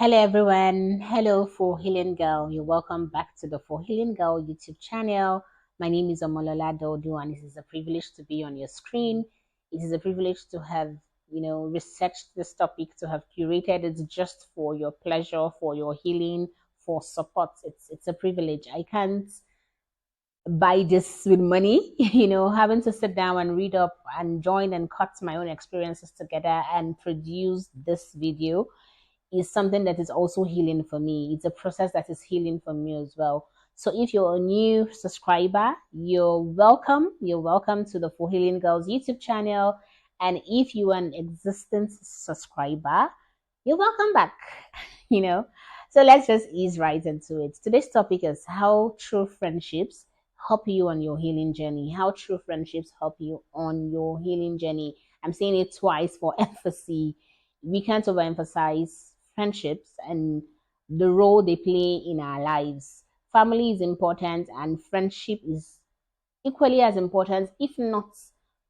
Hello everyone. Hello For Healing Girl. You're welcome back to the For Healing Girl YouTube channel. My name is Omolola Dodo and it is a privilege to be on your screen. It is a privilege to have, researched this topic, to have curated it just for your pleasure, for your healing, for support. It's a privilege. I can't buy this with money, having to sit down and read up and join and cut my own experiences together and produce this video is something that is also healing for me. It's a process that is healing for me as well. So if you're a new subscriber, you're welcome. You're welcome to the For Healing Girls YouTube channel. And if you are an existing subscriber, you're welcome back. you know. So let's just ease right into it. Today's topic is how true friendships help you on your healing journey. How true friendships help you on your healing journey. I'm saying it twice for emphasis. We can't overemphasize friendships and the role they play in our lives. Family is important and friendship is equally as important, if not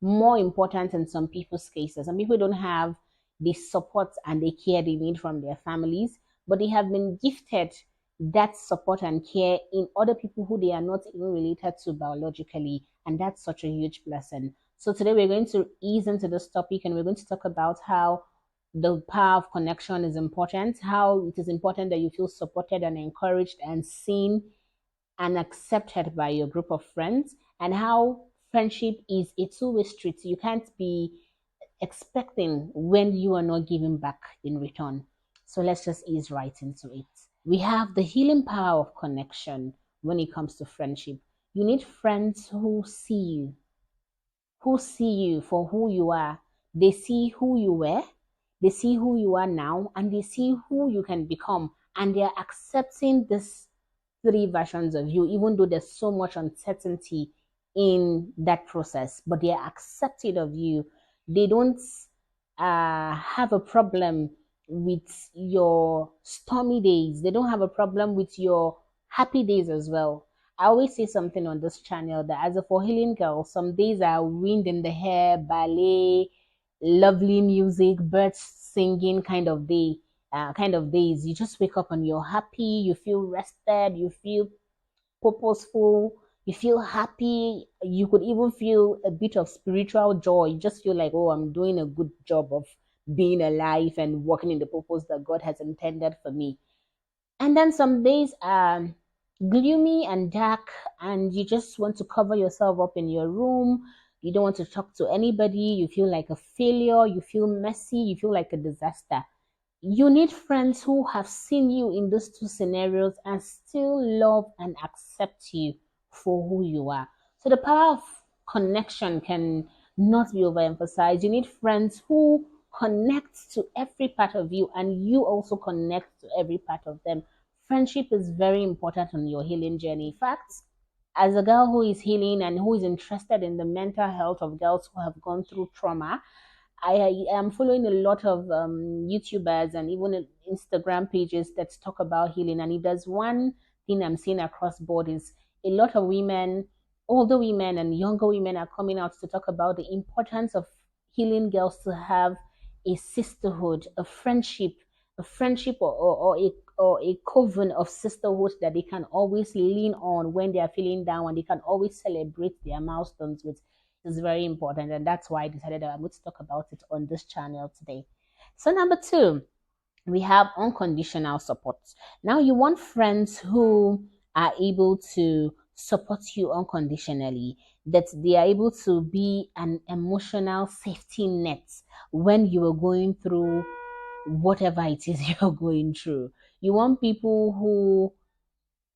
more important in some people's cases. Some people don't have the support and the care they need from their families, but they have been gifted that support and care in other people who they are not even related to biologically. And that's such a huge blessing. So today we're going to ease into this topic and we're going to talk about how the power of connection is important, how it is important that you feel supported and encouraged and seen and accepted by your group of friends, and how friendship is a two-way street. You can't be expecting when you are not giving back in return. So let's just ease right into it. We have the healing power of connection when it comes to friendship. You need friends who see you for who you are. They see who you were, they see who you are now, and they see who you can become. And they are accepting this three versions of you, even though there's so much uncertainty in that process, but they are accepted of you. They don't have a problem with your stormy days, they don't have a problem with your happy days as well. I always say something on this channel that as a For Healing Girl, some days are wind in the hair, ballet, lovely music, birds singing kind of days. You just wake up and you're happy, you feel rested, you feel purposeful, you feel happy. You could even feel a bit of spiritual joy. You just feel like, oh, I'm doing a good job of being alive and working in the purpose that God has intended for me. And then some days are gloomy and dark, and you just want to cover yourself up in your room. You don't want to talk to anybody. You feel like a failure. You feel messy. You feel like a disaster. You need friends who have seen you in those two scenarios and still love and accept you for who you are. So the power of connection can not be overemphasized. You need friends who connect to every part of you and you also connect to every part of them. Friendship is very important on your healing journey. In fact, as a girl who is healing and who is interested in the mental health of girls who have gone through trauma, I am following a lot of YouTubers and even Instagram pages that talk about healing. And if there's one thing I'm seeing across board is a lot of women, older women and younger women are coming out to talk about the importance of healing girls to have a sisterhood, a friendship or a coven of sisterhood that they can always lean on when they are feeling down and they can always celebrate their milestones with is very important, and that's why I decided that I'm going to talk about it on this channel today. So number two, we have unconditional support. Now you want friends who are able to support you unconditionally, that they are able to be an emotional safety net when you are going through whatever it is you're going through. You want people who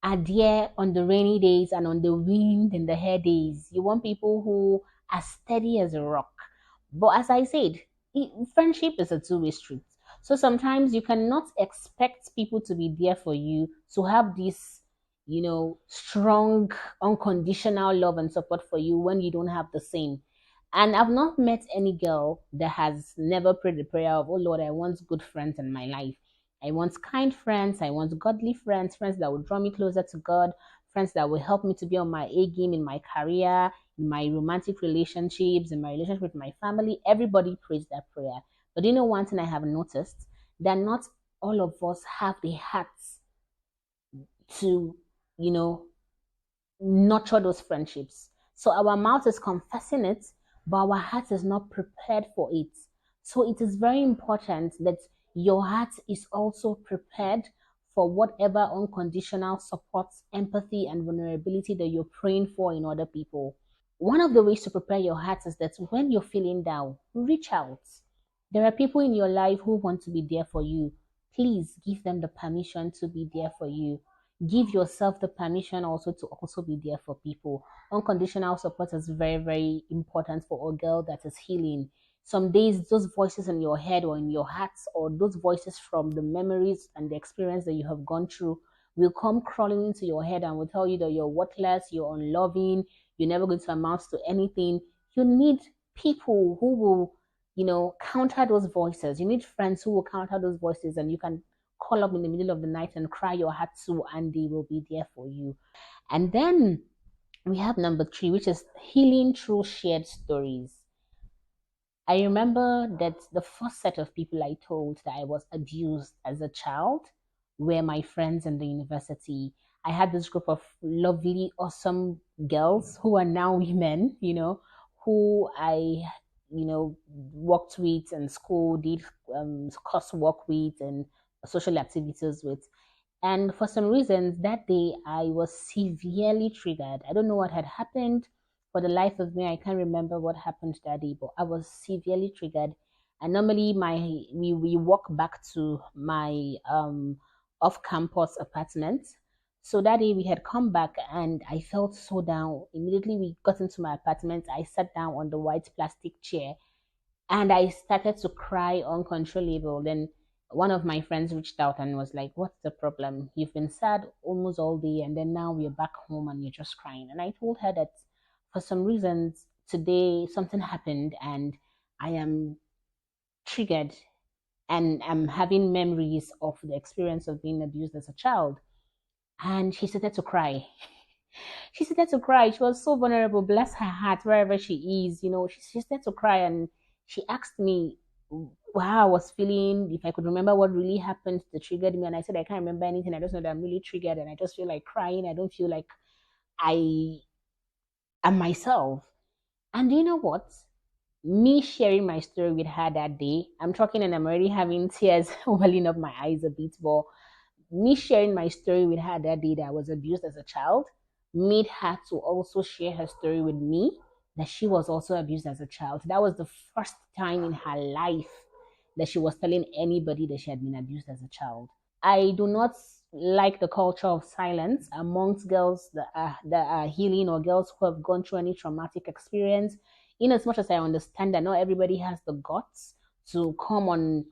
are there on the rainy days and on the wind and the hair days. You want people who are steady as a rock. But as I said, friendship is a two-way street. So sometimes you cannot expect people to be there for you, to have this, strong, unconditional love and support for you when you don't have the same. And I've not met any girl that has never prayed the prayer of, oh Lord, I want good friends in my life. I want kind friends. I want godly friends, friends that will draw me closer to God, friends that will help me to be on my A game in my career, in my romantic relationships, in my relationship with my family. Everybody prays that prayer. But you know one thing I have noticed? That not all of us have the hearts to, you know, nurture those friendships. So our mouth is confessing it, but our heart is not prepared for it. So it is very important that your heart is also prepared for whatever unconditional support, empathy, and vulnerability that you're praying for in other people. One of the ways to prepare your heart is that when you're feeling down, reach out. There are people in your life who want to be there for you. Please give them the permission to be there for you. Give yourself the permission also to also be there for people. Unconditional support is very, very important for a girl that is healing. Some days, those voices in your head or in your heart, or those voices from the memories and the experience that you have gone through, will come crawling into your head and will tell you that you're worthless, you're unloving, you're never going to amount to anything. You need people who will, counter those voices. You need friends who will counter those voices, and you can call up in the middle of the night and cry your heart to, and they will be there for you. And then we have number three, which is healing through shared stories. I remember that the first set of people I told that I was abused as a child were my friends in the university. I had this group of lovely, awesome girls who are now women, who I, worked with in school, did coursework with, and social activities with. And for some reasons, that day I was severely triggered. I don't know what had happened. For the life of me, I can't remember what happened that day, but I was severely triggered. And normally, we walk back to my off-campus apartment. So that day we had come back, and I felt so down. Immediately we got into my apartment. I sat down on the white plastic chair and I started to cry uncontrollable. Then one of my friends reached out and was like, "What's the problem? You've been sad almost all day, and then now we're back home and you're just crying." And I told her that for some reasons today something happened and I am triggered and I'm having memories of the experience of being abused as a child. And she started to cry. She started to cry. She was so vulnerable. Bless her heart, wherever she is. She started to cry, and she asked me how I was feeling, if I could remember what really happened that triggered me. And I said, I can't remember anything. I just know that I'm really triggered, and I just feel like crying. I don't feel like I am myself. And do you know what? Me sharing my story with her that day, I'm talking and I'm already having tears welling up my eyes a bit, but me sharing my story with her that day that I was abused as a child made her to also share her story with me that she was also abused as a child. That was the first time in her life that she was telling anybody that she had been abused as a child. I do not like the culture of silence amongst girls that are healing, or girls who have gone through any traumatic experience. In as much as I understand that not everybody has the guts to come on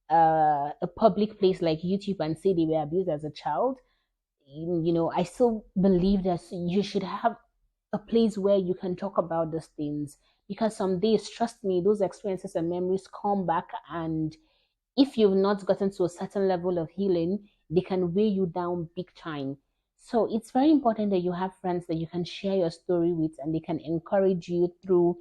a public place like YouTube and say they were abused as a child, I still believe that you should have a place where you can talk about these things, because some days, trust me, those experiences and memories come back, and if you've not gotten to a certain level of healing, they can weigh you down big time. So it's very important that you have friends that you can share your story with, and they can encourage you through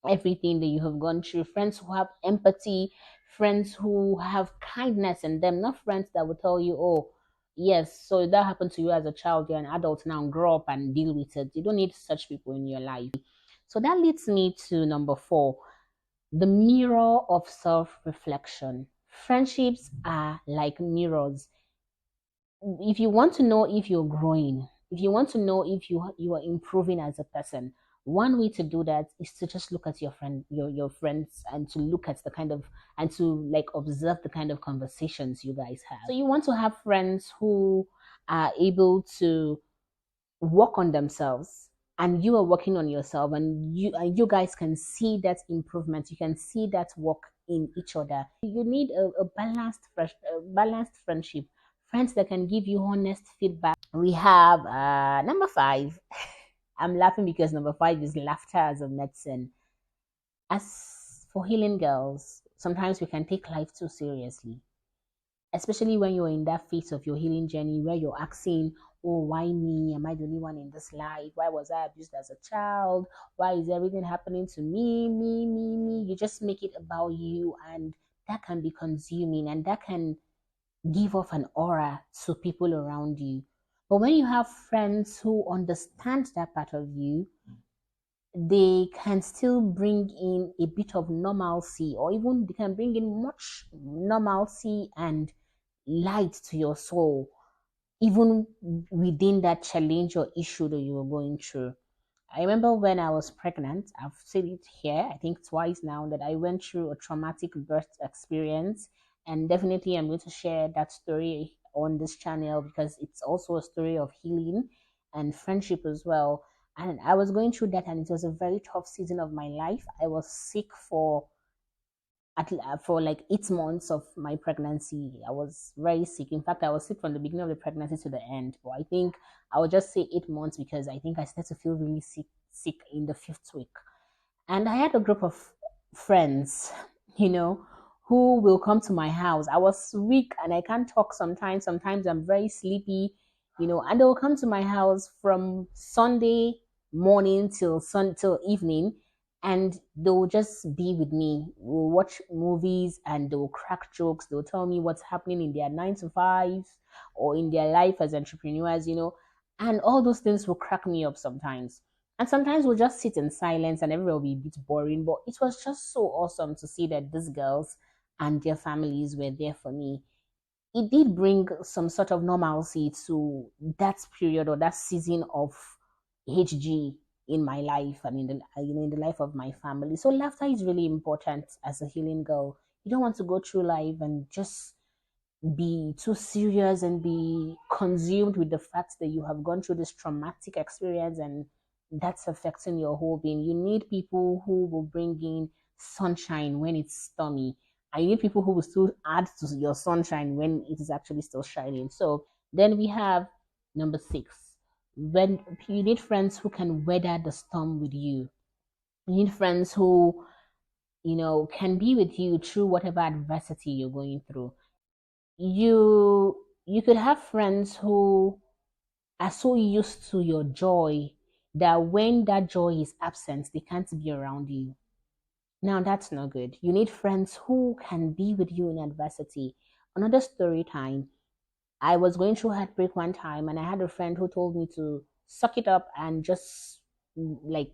everything that you have gone through. Friends who have empathy, friends who have kindness in them, not friends that will tell you, oh, yes, so that happened to you as a child, you're an adult now, grow up and deal with it. You don't need such people in your life. So that leads me to number four, the mirror of self reflection. Friendships are like mirrors. If you want to know if you're growing, if you want to know if you are improving as a person, one way to do that is to just look at your friends, and to look at the kind of, and to like observe the kind of conversations you guys have. So you want to have friends who are able to work on themselves, and you are working on yourself, and you guys can see that improvement, you can see that work in each other. You need a balanced friendship, friends that can give you honest feedback. We have number five. I'm laughing because number five is laughter as a medicine. As for healing girls, sometimes we can take life too seriously, especially when you're in that phase of your healing journey where you're asking, oh, why me? Am I the only one in this life? Why was I abused as a child? Why is everything happening to me, me, me, me? You just make it about you, and that can be consuming, and that can give off an aura to people around you. But when you have friends who understand that part of you, they can still bring in a bit of normalcy, or even they can bring in much normalcy and light to your soul, even within that challenge or issue that you were going through. I remember when I was pregnant, I've said it here, I think twice now, that I went through a traumatic birth experience. And definitely, I'm going to share that story on this channel because it's also a story of healing and friendship as well. And I was going through that, and it was a very tough season of my life. I was sick for like 8 months of my pregnancy. I was very sick. In fact, I was sick from the beginning of the pregnancy to the end. But I think I would just say 8 months because I think I started to feel really sick in the fifth week. And I had a group of friends, you know, who will come to my house. I was weak and I can't talk sometimes. Sometimes I'm very sleepy, and they will come to my house from Sunday morning till evening, and they will just be with me. We'll watch movies and they will crack jokes. They'll tell me what's happening in their 9 to 5 or in their life as entrepreneurs. And all those things will crack me up sometimes. And sometimes we'll just sit in silence and everyone will be a bit boring. But it was just so awesome to see that these girls and their families were there for me. It did bring some sort of normalcy to that period or that season of HG in my life and in the life of my family. So laughter is really important as a healing girl. You don't want to go through life and just be too serious and be consumed with the fact that you have gone through this traumatic experience and that's affecting your whole being. You need people who will bring in sunshine when it's stormy. And you need people who will still add to your sunshine when it is actually still shining. So then we have number 6. When you need friends who can weather the storm with you. You need friends who, can be with you through whatever adversity you're going through. You could have friends who are so used to your joy that when that joy is absent, they can't be around you. Now that's not good. You need friends who can be with you in adversity. Another story time, I was going through heartbreak one time and I had a friend who told me to suck it up and just like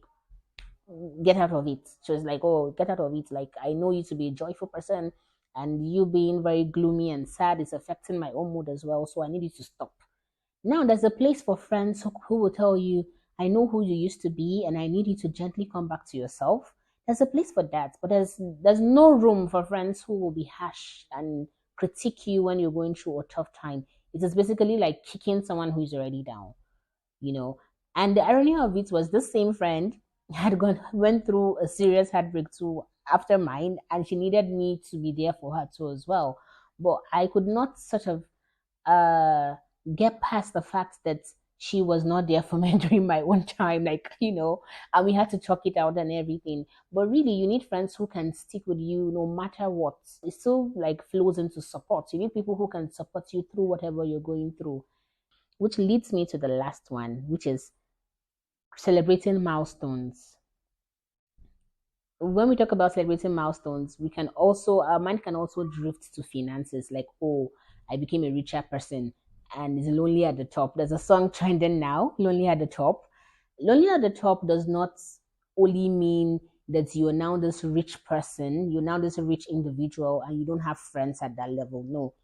get out of it. She was like, "Oh, get out of it. Like, I know you to be a joyful person, and you being very gloomy and sad is affecting my own mood as well. So I need you to stop." Now, there's a place for friends who will tell you, "I know who you used to be, and I need you to gently come back to yourself." There's a place for that, but there's no room for friends who will be harsh and critique you when you're going through a tough time. It is basically like kicking someone who is already down you know. And the irony of it was this same friend had went through a serious heartbreak too after mine, and she needed me to be there for her too as well. But I could not sort of uh get past the fact that she was not there for me during my own time, and we had to talk it out and everything. But really, you need friends who can stick with you no matter what. It still like flows into support. You need people who can support you through whatever you're going through, which leads me to the last one, which is celebrating milestones. When we talk about celebrating milestones, our mind can also drift to finances, like, oh, I became a richer person and it's lonely at the top. There's a song trending now, Lonely at the Top. Lonely at the top does not only mean that you're now this rich person, you're now this rich individual, and you don't have friends at that level. No.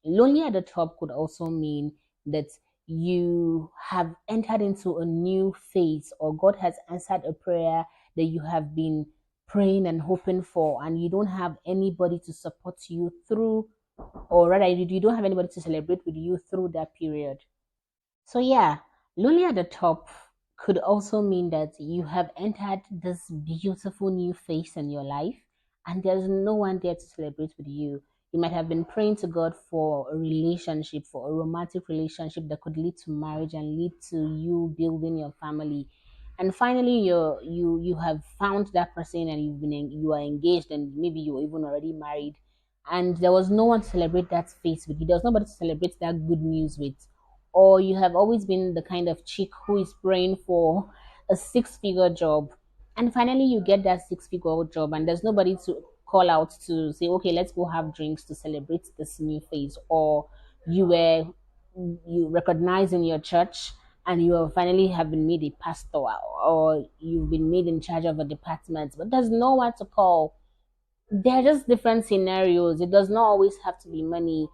Lonely at the top could also mean that you have entered into a new phase, or God has answered a prayer that you have been praying and hoping for, and you don't have anybody to support you through, or rather, you don't have anybody to celebrate with you through that period. So, yeah, lonely at the top could also mean that you have entered this beautiful new phase in your life and there's no one there to celebrate with you. You might have been praying to God for a relationship, for a romantic relationship that could lead to marriage and lead to you building your family. And finally, you have found that person and you are engaged and maybe you are even already married, and there was no one to celebrate that phase with you. There was nobody to celebrate that good news with, or you have always been the kind of chick who is praying for a six-figure job, and finally you get that six-figure job and there's nobody to call out to say, okay, let's go have drinks to celebrate this new phase, or you recognized in your church, and you have finally have been made a pastor, or you've been made in charge of a department, but there's no one to call. They're just different scenarios. It does not always have to be money.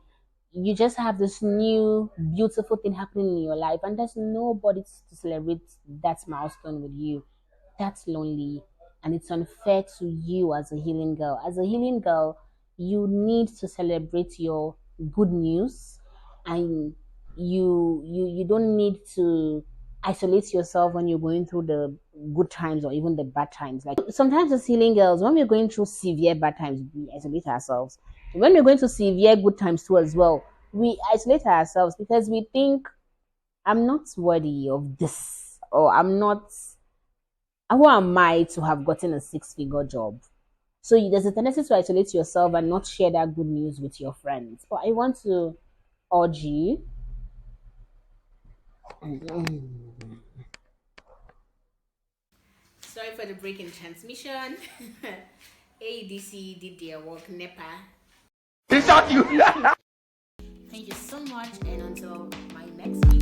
You just have this new beautiful thing happening in your life, and there's nobody to celebrate that milestone with you. That's lonely, and it's unfair to you as a healing girl. As a healing girl, you need to celebrate your good news, and you don't need to isolate yourself when you're going through the good times or even the bad times. Like sometimes as healing girls, when we're going through severe bad times, we isolate ourselves. When we're going through severe good times too as well, we isolate ourselves because we think I'm not worthy of this, or I'm not, who am I to have gotten a six-figure job? So there's a tendency to isolate yourself and not share that good news with your friends. But I want to urge you. Sorry for the break in transmission. ADC did their work, NEPA. It's not you. Thank you so much, and until my next video.